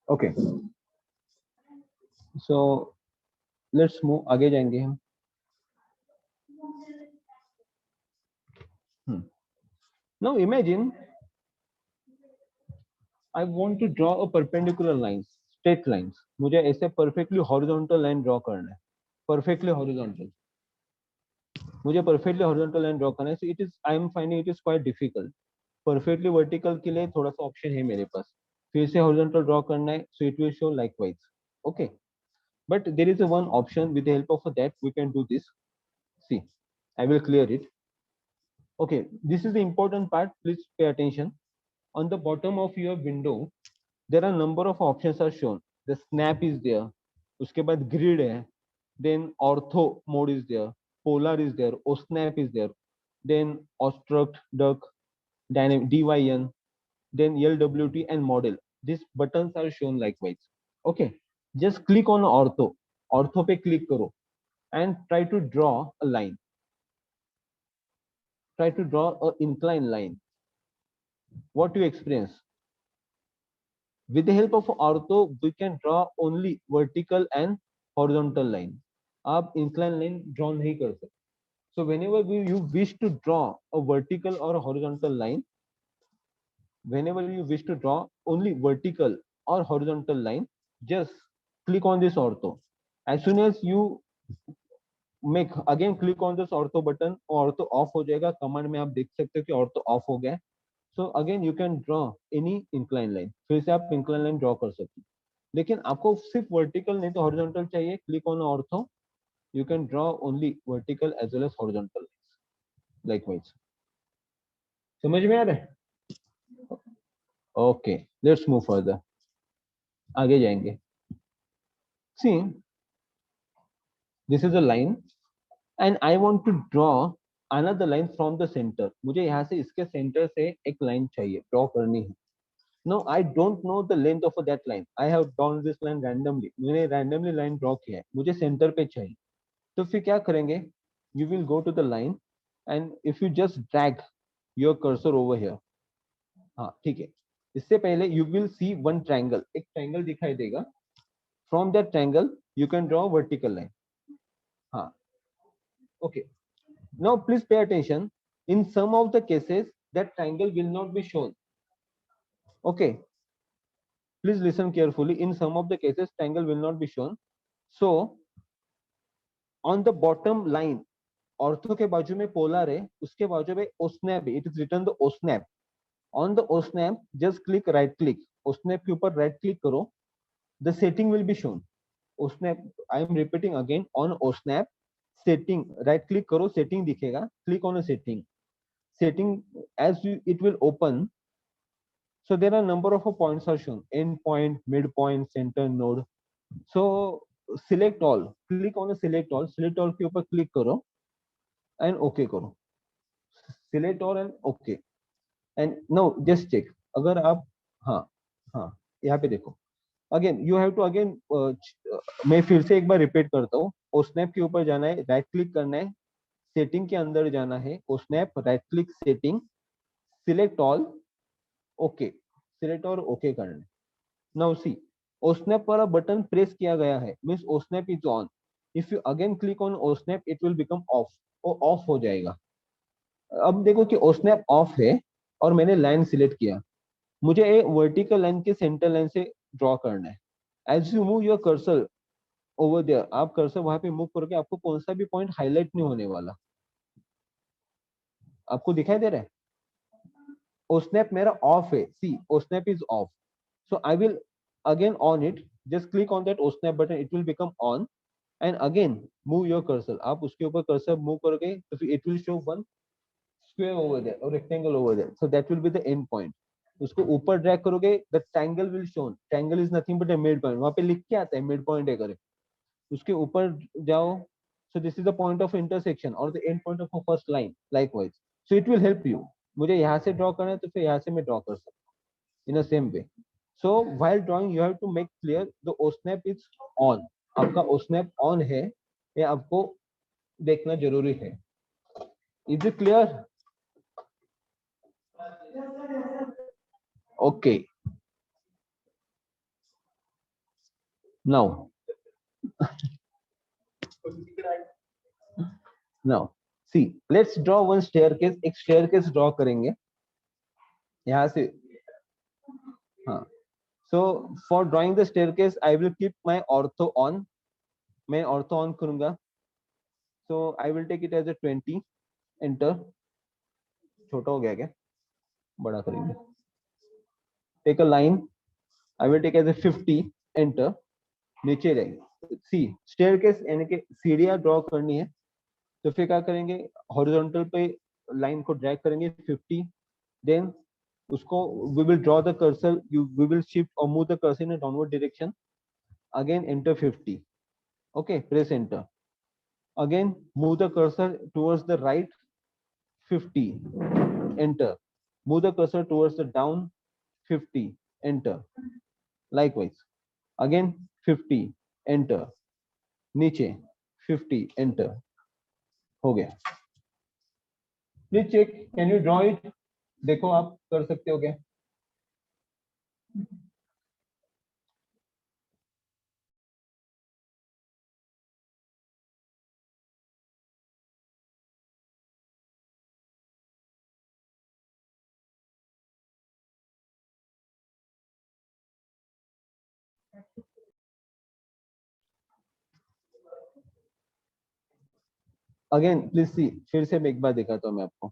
ओके, सो लेट्स मूव, आगे जाएंगे हम। Now imagine I want to draw a perpendicular lines, straight lines. मुझे ऐसे परफेक्टली हॉरिजॉन्टल लाइन ड्रॉ करना है, परफेक्टली हॉरिजॉन्टल। मुझे परफेक्टली हॉरिजॉन्टल लाइन ड्रॉ करना है, so it is, I am finding it is quite difficult. Perfectly vertical के लिए थोड़ा सा ऑप्शन है मेरे पास, फिर से हॉरिजॉन्टल ड्रॉ करना है, so it will show likewise. Okay, but there is a one option, with the help of that we can do this. See, I will clear it. Okay, this is the important part, please pay attention. On the bottom of your window there are number of options are shown. The snap is there, uske baad grid hai, then ortho mode is there, polar is there, osnap is there, then obstruct, duck, dynamic, dyn, then lwt and model. These buttons are shown likewise. Okay, just click on ortho पे click करो and try to draw a line. try to draw a inclined line, what do you experience? With the help of ortho, we can draw only vertical and horizontal line. आप inclined line draw नहीं कर सकते. So whenever you wish to draw a vertical or a horizontal line, whenever you wish to draw only vertical or horizontal line, just click on this ortho. As soon as you make again click on this ortho button, ortho off हो जाएगा. Command में आप देख सकते हो कि ortho off हो गया. So again you can draw any incline line. फिर से आप incline line draw कर सकते हो. लेकिन आपको सिर्फ vertical नहीं तो horizontal चाहिए. Click on ortho. You can draw only vertical as well as horizontal lines. Likewise. समझ में आ रहा है? Okay, let's move further. आगे जाएंगे. See, this is a line and I want to draw another line from the center. मुझे यहाँ से इसके center से एक line चाहिए, draw करनी है. No, I don't know the length of that line. I have drawn this line randomly. मैंने randomly line draw किया है. मुझे center पे चाहिए. तो फिर क्या करेंगे? You will go to the line and if you just drag your cursor over here. हाँ, ठीक है. इससे पहले you will see one triangle. एक triangle दिखाई देगा. From that triangle, you can draw a vertical line. हाँ. Okay. Now please pay attention. In some of the cases, that triangle will not be shown. Okay. Please listen carefully. In some of the cases, triangle will not be shown. So, on the bottom line, ortho के बाजू में polar है, उसके बाजू में OSNAP. It is written the OSNAP. On the OSNAP, just click right click. OSNAP के ऊपर right click करो. The setting will be shown. OSNAP. I am repeating again. On OSNAP, setting right click करो, setting दिखेगा. Click on a setting. Setting as you, it will open. So there are number of points are shown: end point, midpoint, center node. So select all. Click on a select all. Select all के ऊपर click करो and OK करो. Select all and OK. And now just check. अगर आप हाँ हाँ यहाँ पे देखो. Again you have to again मैं फिर से एक बार रिपीट करता हूँ. OSNAP के ऊपर जाना है, राइट क्लिक करना है, सेटिंग के अंदर जाना है, OSNAP right click setting, select all, okay. Select और ओके करना है. नाउ सी, OSNAP पर बटन प्रेस किया गया है, means OSNAP is on. If you again click on OSNAP, it will become of. वो ऑफ हो जाएगा. अब देखो कि OSNAP ऑफ है और मैंने लाइन सिलेक्ट किया. मुझे एक वर्टिकल लाइन के सेंटर लाइन से ड्रॉ करना है. As you move your cursor over there, आप कर्सर वहां पे मूव करके आपको कौन सा भी पॉइंट हाईलाइट नहीं होने वाला. आपको दिखाई दे रहा है? OSNAP मेरा ऑफ है. सी, OSNAP is of. So I will again on it. Just click on that OSNAP button. It will become on. And again move your cursor. आप उसके ऊपर cursor move करोगे तो फिर it will show one square over there or rectangle over there. So that will be the end point. उसको ऊपर drag करोगे, the triangle will show. Triangle is nothing but a midpoint. वहाँ पे लिख के आता है midpoint है करे. उसके ऊपर जाओ. So this is the point of intersection or the end point of a first line. Likewise. So it will help you. मुझे यहाँ से draw करना है तो फिर यहाँ से मैं draw कर सकता हूँ. In the same way. So while drawing, you have to make clear the OSNAP is on. आपका OSNAP on है, ये आपको देखना जरूरी है. Is it clear? Okay. Now see, let's draw one staircase. एक staircase draw करेंगे यहाँ से. हाँ. So for drawing the staircase, I will keep my ortho on. मैं ortho on करूँगा. So I will take it as a 20. Enter. छोटा हो गया क्या? बड़ा करेंगे. Take a line. I will take as a 50. Enter. नीचे जाएंगे. सी, staircase यानी कि सीढ़ियां ड्रॉ करनी है. तो फिर क्या करेंगे? हॉरिजॉन्टल पे लाइन को ड्रैग करेंगे 50. देन उसको we will draw the cursor. We will shift or move the cursor in a downward direction. Again enter 50. Okay, press enter. Again move the cursor towards the right 50. Enter. Move the cursor towards the down 50. Enter. Likewise. Again 50. Enter. नीचे 50. Enter. हो गया. Please check, can you draw it? देखो आप कर सकते हो क्या? Again please see, फिर से मैं एक बार दिखाता हूँ मैं आपको।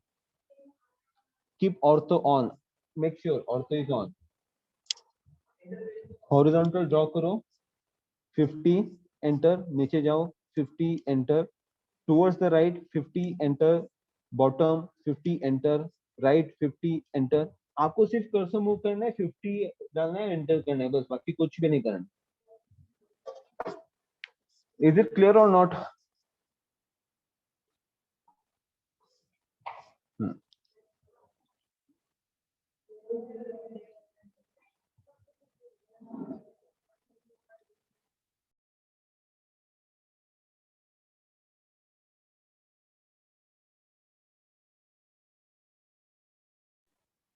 Keep ortho on, make sure ortho is on. Horizontal draw करो, 50 एंटर, नीचे जाओ 50 enter, towards the right 50 enter, bottom 50 enter, right 50 enter. आपको सिर्फ कर्सर मूव करना है, 50 डालना है, एंटर करना है, बस बाकी कुछ भी नहीं करना। इज इट क्लियर और not?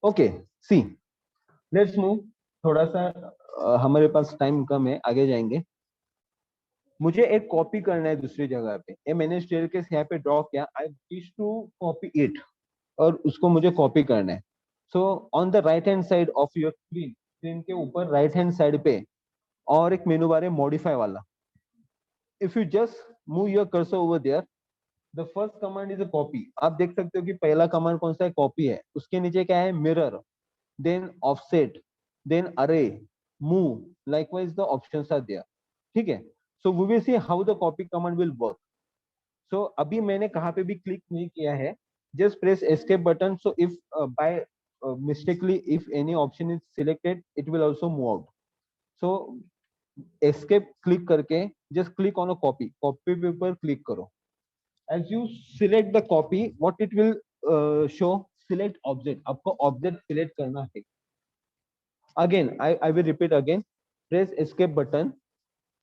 Okay, see, let's move. थोड़ा सा हमारे पास टाइम कम है, आगे जाएंगे। मुझे एक कॉपी करना है दूसरी जगह पे। ये मैंने स्टेयरकेस यहाँ पे ड्रॉ किया, I wish to copy it, और उसको मुझे कॉपी करना है। So on the right hand side of your screen, screen के ऊपर राइट हैंड साइड पे और एक मेनू बार है मॉडिफाई वाला। If you just move your cursor over there, the first command is a copy. आप देख सकते हो कि पहला कमांड कौन सा है, कॉपी है। उसके नीचे क्या है, mirror, then offset, then array, move, likewise the options are there. ठीक है, so we will see how the copy command will work. सो अभी मैंने कहाँ पे भी क्लिक नहीं किया है, just press escape button. So if by mistakenly if any option is selected, it will also move out. So escape click करके just click on a copy, copy पे ऊपर क्लिक करो। As you select the copy, what it will show, select object. आपको object select करना है। Again I will repeat again, press escape button,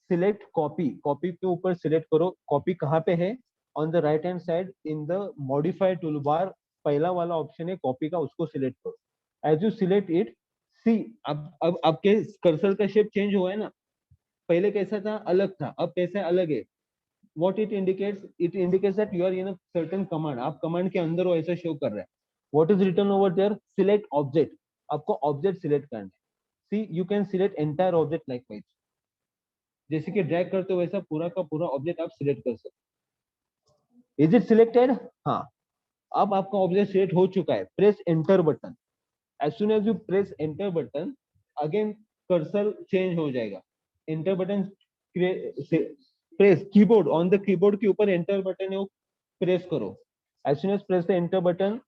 select copy, copy के ऊपर select करो। Copy कहाँ पे है, on the right hand side in the modify tool bar, पहला वाला ऑप्शन है कॉपी का, उसको सिलेक्ट करो। As you select it, see, अब आपके कर्सर का शेप चेंज हुआ है ना। पहले कैसा था, अलग था, अब कैसा है, अलग है। what it indicates, it indicates that you are in a certain command, आप command के अंदर वो ऐसा शो कर रहा है। what is written over there, select object, आपको object select करना है। see, you can select entire object likewise, जैसे कि ड्रैग करते हो वैसा पूरा का पूरा ऑब्जेक्ट आप सिलेक्ट कर सकते। Is it selected? हाँ, अब आपका ऑब्जेक्ट सिलेक्ट हो चुका है। Press enter button. As soon as you press enter button, again cursor change हो जाएगा। Enter button press, keyboard, on the keyboard के ऊपर एंटर बटन है वो प्रेस करो। As soon as press the enter button,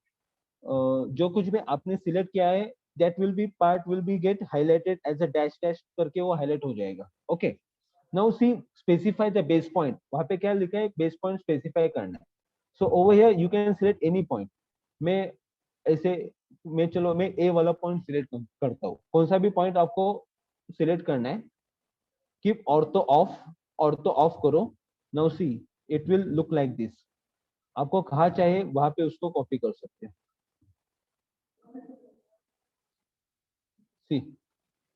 जो कुछ भी आपने सिलेक्ट किया है, that will be part will be get highlighted as a dash dash करके वो हाईलाइट हो जाएगा। Okay, now see, specify the base point. वहां पे क्या लिखा है, बेस पॉइंट स्पेसिफाई करना है। So over here you can select any point. मैं ऐसे, मैं चलो मैं ए वाला पॉइंट सिलेक्ट करता हूँ। कौन सा भी पॉइंट आपको सिलेक्ट करना है, keep ortho off, ortho off करो। Now see, it will look like this. आपको कहाँ चाहे वहां पे उसको कॉपी कर सकते हैं। See,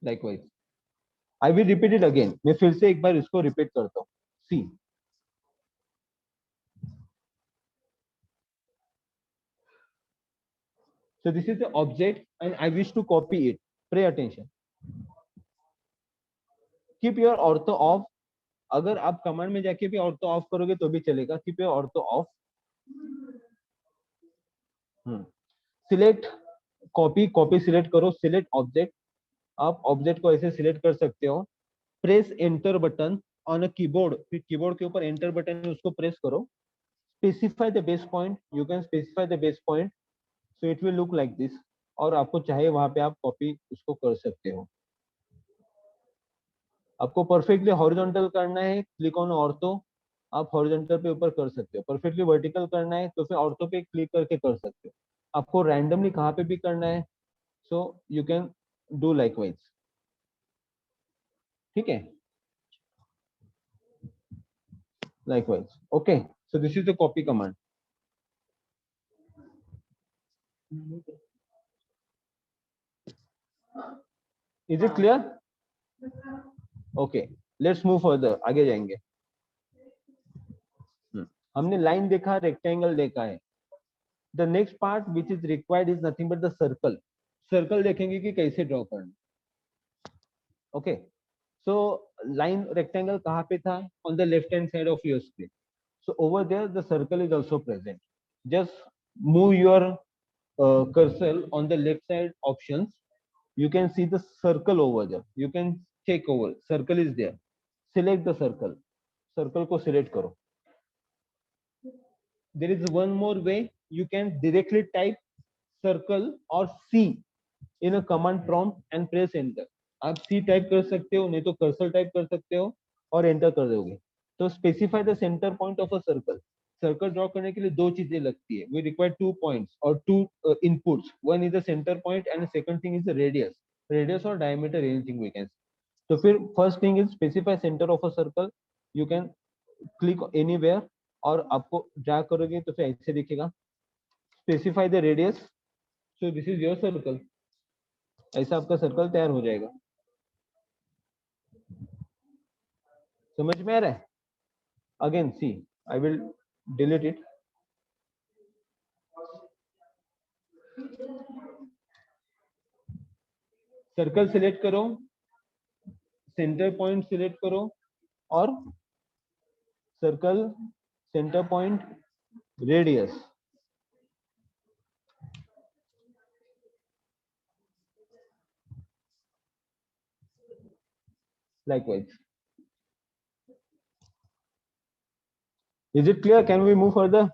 likewise I will repeat it again, मैं फिर से एक बार इसको रिपीट करता हूँ। सी, so this is the object and I wish to copy it. Pay attention, keep your ortho off। अगर आप कमांड में जाके भी ऑर्थो ऑफ करोगे तो भी चलेगा, keep your ortho of. Select copy, copy select करो, सिलेक्ट ऑब्जेक्ट, आप ऑब्जेक्ट को ऐसे सिलेक्ट कर सकते हो। Press enter button on a keyboard, फिर कीबोर्ड के ऊपर एंटर बटन है उसको प्रेस करो। Specify the base point, you can specify the base point, so it will look like this. और आपको चाहे वहां पे आप कॉपी उसको कर सकते हो। आपको परफेक्टली हॉरिजॉन्टल करना है, क्लिक ऑन ऑर्थो, आप हॉरिजॉन्टल पे ऊपर कर सकते हो। परफेक्टली वर्टिकल करना है तो फिर ऑर्थो पे क्लिक करके कर सकते हो। आपको रैंडमली कहाँ पे भी करना है, so you can do likewise. ठीक है, likewise. Okay, so this is the copy command. Is it clear? Okay, let's move further. आगे जाएंगे. हमने लाइन देखा, रेक्टेंगल देखा है. The next part which is required is nothing but the circle. Circle देखेंगे कि कैसे ड्रॉ करना. Okay, so line rectangle कहाँ पे था? On the left hand side of your screen. So over there the circle is also present. Just move your cursor on the left side options. You can see the circle over there. You can check over. Circle is there. Select the circle. Circle को select करो. There is one more way. You can directly type circle or C in a command prompt and press enter. आप C type कर सकते हो, नहीं तो cursor type कर सकते हो और एंटर कर दोगे. तो specify the centre point of a circle. Circle draw करने के लिए दो चीजें लगती है. वी रिक्वायर 2 पॉइंट्स और 2 inputs. One is the centre point and second thing is the radius. Radius और डायमीटर, एनीथिंग वी कैन. तो फिर first thing is specify centre of a circle. You can click anywhere और आपको drag करोगे तो फिर ऐसे दिखेगा. Specify the radius. So this is your circle. ऐसा आपका सर्कल तैयार हो जाएगा. समझ में आ रहा है? Again see, I will delete it. Circle select करो, सेंटर पॉइंट सिलेक्ट करो और circle, centre point, radius. Likewise. Is it clear? Can we move further?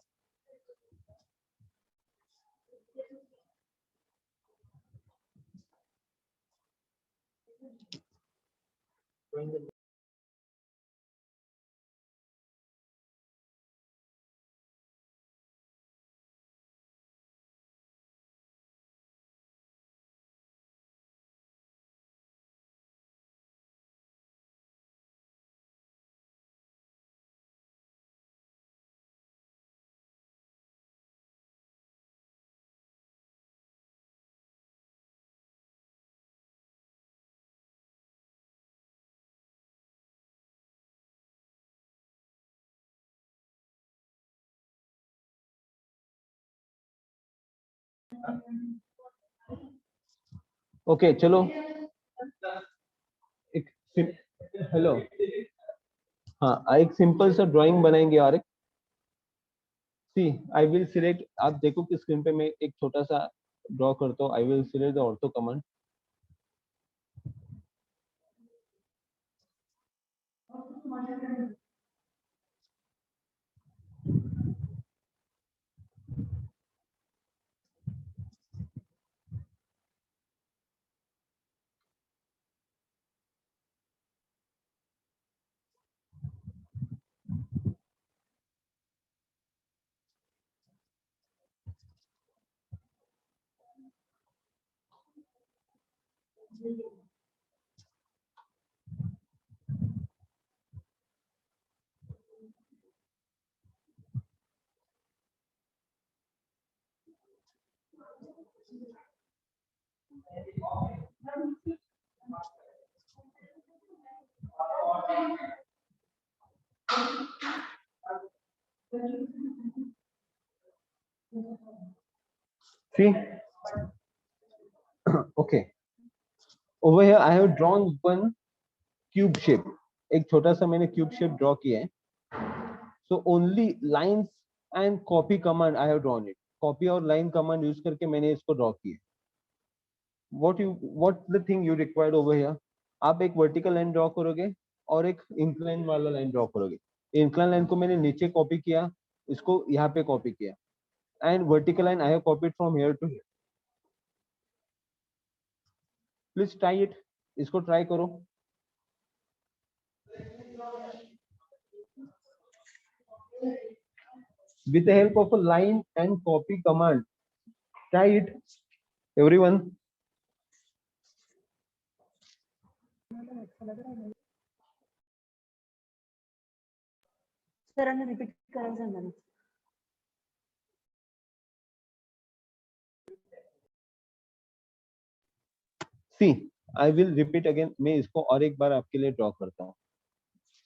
Okay चलो एक हेलो. हाँ, एक सिंपल सा ड्राइंग बनाएंगे. और सी आई विल सिलेक्ट. आप देखो कि स्क्रीन पे मैं एक छोटा सा ड्रॉ करता हूँ. I will select the ortho command. See, okay. Over here I have drawn one cube shape. एक छोटा सा मैंने क्यूब शेप ड्रॉ किया है. So only lines and copy command I have drawn it. Copy और line command use करके मैंने इसको ड्रॉ किया. What the thing you required over here? आप एक वर्टिकल लाइन ड्रॉ करोगे और एक इंक्लाइन वाला लाइन ड्रॉ करोगे. इंक्लाइन लाइन को मैंने नीचे कॉपी किया, इसको यहाँ पे कॉपी किया. And vertical line I have copied from here to here. Please try it. इसको ट्राई करो. With the help of a line and copy command. Try it, everyone. सरांना रिपीट करायला सांगा ना. सी आई विल रिपीट अगेन, मैं इसको और एक बार आपके लिए ड्रॉ करता हूँ।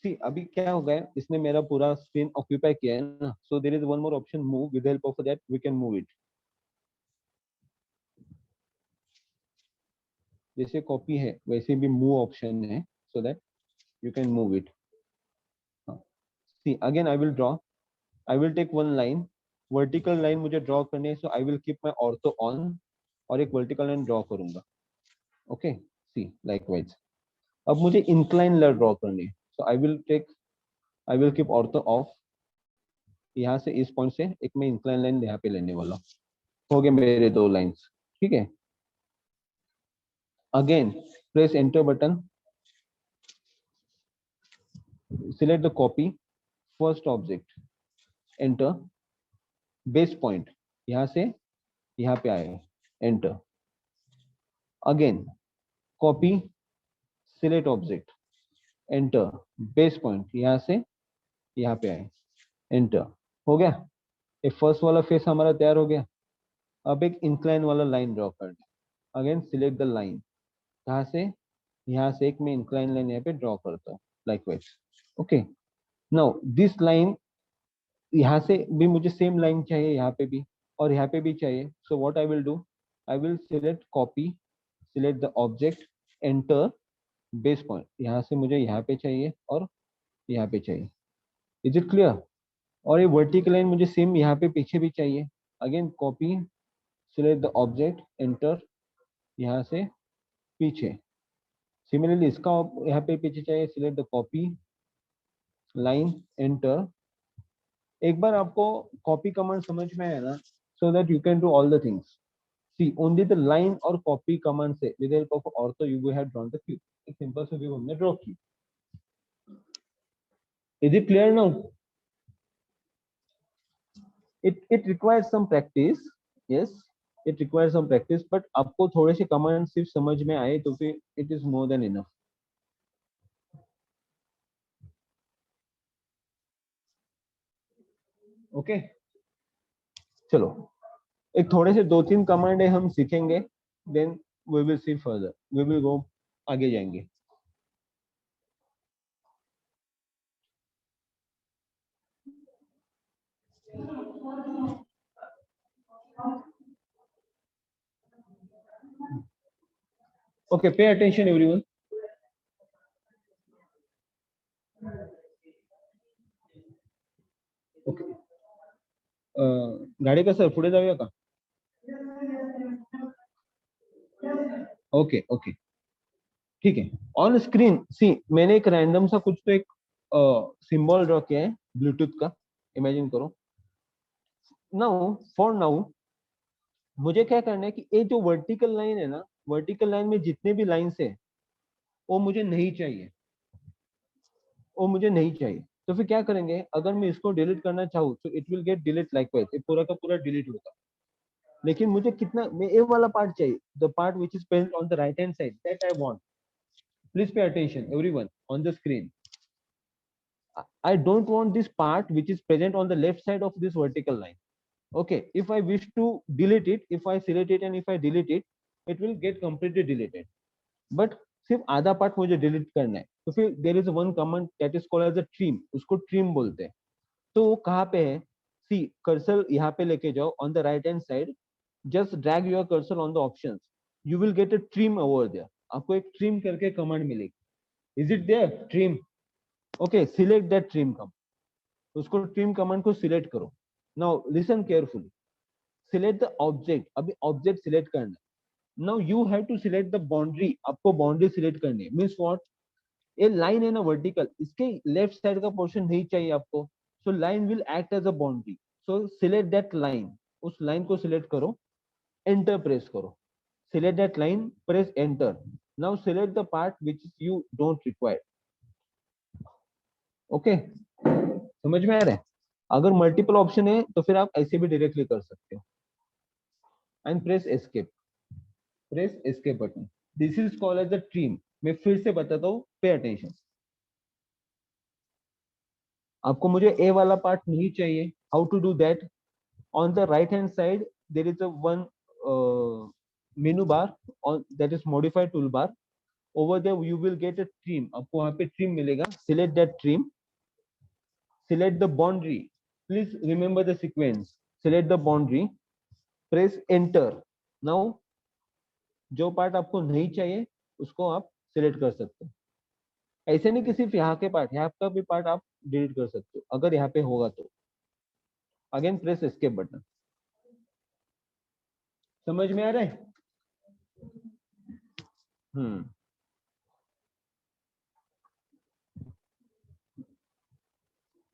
सी अभी क्या हो गया, इसने मेरा पूरा स्क्रीन ऑक्यूपाई किया है ना, so there is one more option, move, with help of that we can move it. जैसे कॉपी है वैसे भी मूव ऑप्शन है, so that you can move it. See again I will draw, I will take one line, vertical line मुझे draw करनी है, so I will keep my ortho on और एक वर्टिकल लाइन ड्रॉ करूंगा। Okay, see likewise. अब मुझे incline line draw करनी है, so I will keep ortho off. यहाँ से इस पॉइंट से एक मैं इंक्लाइन लाइन यहाँ पे लेने वाला हूँ। हो गए मेरे दो लाइंस, ठीक है। Again press enter button, select the copy, first object, enter, base point यहाँ से यहाँ पे आए, enter. Again copy, select object, enter, base point यहाँ से यहाँ पे आए, एंटर। हो गया, ये फर्स्ट वाला फेस हमारा तैयार हो गया। अब एक इंक्लाइन वाला लाइन ड्रॉ करना, अगेन सिलेक्ट द लाइन, कहाँ से, यहाँ से एक मैं इंक्लाइन लाइन यहाँ पे ड्रॉ करता हूँ, likewise. Okay, now this line, यहाँ से भी मुझे सेम लाइन चाहिए, यहाँ पे भी और यहाँ पे भी चाहिए। So what I will do, I will select copy, select the object, enter, base point यहाँ से मुझे यहाँ पे चाहिए और यहाँ पे चाहिए। Is it clear? और ये वर्टिकल लाइन मुझे सेम यहाँ पे पीछे भी चाहिए। Again copy, select the object, enter, यहाँ से पीछे। सिमिलरली इसका यहाँ पे पीछे चाहिए, select the copy, line, enter. एक बार आपको कॉपी कमांड समझ में आया ना, so that you can do all the things. See only the line और कॉपी कमांड से with help of ortho you have drawn the cube. एक सिंपल सा व्यू हमने ड्रॉ की। Is it clear now? it requires some practice, yes, it requires some practice, but आपको थोड़े से command सिर्फ समझ में आए तो फिर it is more than enough. Okay, चलो एक थोड़े से दो तीन कमांड है हम सीखेंगे, then we will see further, we will go, आगे जाएंगे। Okay, pay attention everyone. Okay, गाडी का सर पुढे जाऊया का? ओके ओके, ठीक है। ऑन स्क्रीन सी मैंने एक रैंडम सा कुछ तो एक सिंबल ड्रॉ किया है ब्लूटूथ का, इमेजिन करो। नाउ फॉर नाउ मुझे क्या करना है कि ये जो वर्टिकल लाइन है ना, वर्टिकल लाइन में जितने भी लाइंस है वो मुझे नहीं चाहिए, वो मुझे नहीं चाहिए। तो फिर क्या करेंगे, अगर मैं इसको डिलीट करना चाहूँ तो it will gate delete likewise, ये पूरा का पूरा डिलीट होगा। लेकिन मुझे कितना, मैं ये वाला पार्ट चाहिए, the part which is present on the right hand side, that I want. Please pay attention everyone on the screen. I don't want this part which is present on the left side of this vertical line. Okay, if I wish to delete it, if I select it and if I delete it, it will get completely deleted. But सिर्फ आधा part मुझे delete करना है, तो फिर there is one command that is called as a trim, उसको trim बोलते हैं। तो वो कहाँ पे है, सी कर्सर यहाँ पे लेके जाओ on the right hand side, just drag your cursor on the options, you will get a trim over there, आपको एक ट्रिम करके कमांड मिलेगी। Is it there trim? Okay, select that trim command, उसको trim command को select करो। Now listen carefully, select the object, अभी object select करना है। Now you have to select the boundary, आपको बाउंड्री सिलेक्ट करनी है। मींस व्हाट, ये लाइन है ना वर्टिकल, इसके लेफ्ट साइड का पोर्शन नहीं चाहिए आपको, so line will act as a boundary, so select that line, उस लाइन को सिलेक्ट करो, एंटर प्रेस करो, select that line, press enter. Now select the part which you don't require. Okay, समझ में आ रहा है? अगर मल्टीपल ऑप्शन है तो फिर आप ऐसे भी डायरेक्टली कर सकते हो। And press escape, press escape button, this is called as the trim. मैं फिर से बताता हूँ, पे अटेंशन। आपको मुझे ए वाला पार्ट नहीं चाहिए, how to do that? On the right hand side there is a one menu bar on that is modified toolbar. Over there you will get a trim. आपको वहाँ पे trim मिलेगा. Select that trim. Select the boundary. Please remember the sequence. Select the boundary. Press enter. Now जो part आपको नहीं चाहिए उसको आप सिलेक्ट कर सकते हो. ऐसे नहीं कि सिर्फ यहाँ के पार्ट, यहाँ का भी पार्ट आप डिलीट कर सकते हो अगर यहाँ पे होगा तो. Again press escape button. समझ में आ रहा है?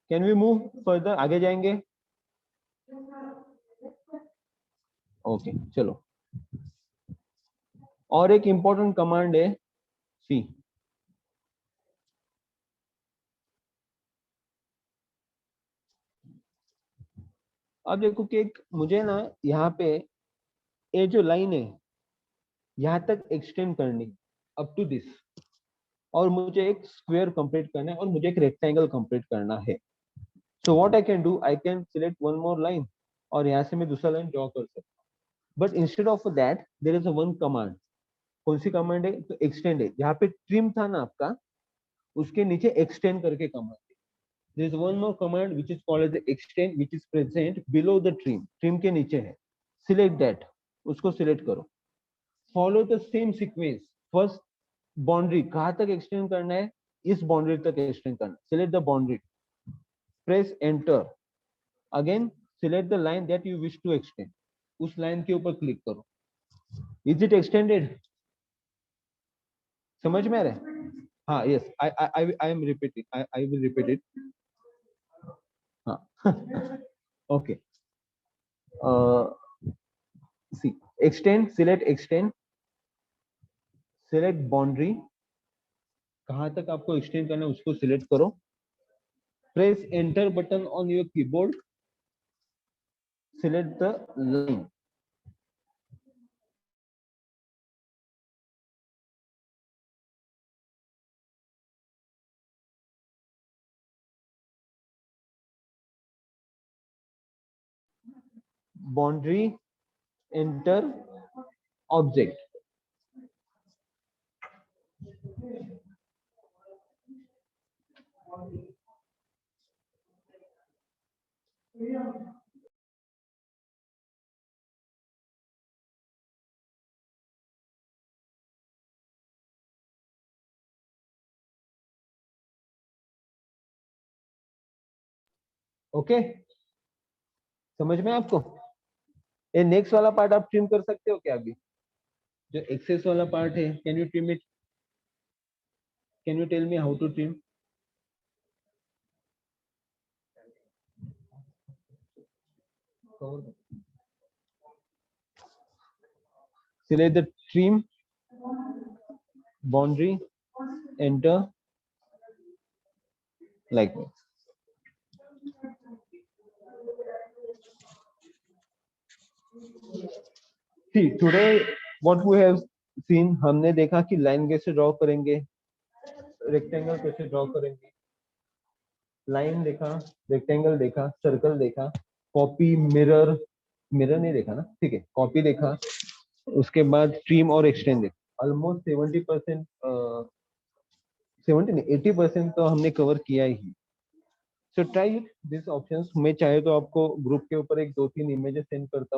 Can we move further? आगे जाएंगे. ओके चलो. और एक इंपॉर्टेंट कमांड है सी. अब देखो कि एक मुझे ना यहाँ पे ये जो लाइन है यहाँ तक एक्सटेंड करनी अप टू दिस, और मुझे एक स्क्वायर कंप्लीट करना है और मुझे एक रेक्टेंगल कंप्लीट करना है. So what I can do, I can select one more line और यहाँ से मैं दूसरा लाइन ड्रॉ कर सकता हूँ. But instead of that there is a one command. कौन सी कमांड है? तो एक्सटेंड है. यहाँ पे ट्रिम था ना आपका, उसके नीचे एक्सटेंड करके कमांड है. There is one more command which is called as the extend, which is present below the trim. Trim के नीचे है. Select that. उसको select करो. Follow the same sequence. First boundary कहाँ तक extend करना है? इस boundary तक extend करना. Select the boundary. Press enter. Again select the line that you wish to extend. उस line के ऊपर click करो. Is it extended? समझ में आ रहा है? हाँ, yes. I am repeating. I will repeat it. Okay. See, extend, select boundary. कहाँ तक आपको extend करना है उसको select करो. Press enter button on your keyboard. Select the line. Boundary, enter, object. Okay, समझ में आपको? ये नेक्स्ट वाला पार्ट आप ट्रिम कर सकते हो क्या? अभी जो एक्सेस वाला पार्ट है, can you trim it? Can you tell me how to trim? Select the trim, boundary, enter, like this. See, today what we have seen, हमने देखा कि लाइन कैसे ड्रॉ करेंगे, रेक्टेंगल कैसे ड्रॉ करेंगे. लाइन देखा, रेक्टेंगल देखा, सर्कल देखा, कॉपी, मिरर नहीं देखा ना, ठीक है, कॉपी देखा, उसके बाद ट्रिम और एक्सटेंड देखा. ऑलमोस्ट 70% 70 नहीं 80% तो हमने कवर किया ही. So try this options. मैं चाहे तो आपको ग्रुप के ऊपर एक 2-3 इमेजेस सेंड करता हूँ.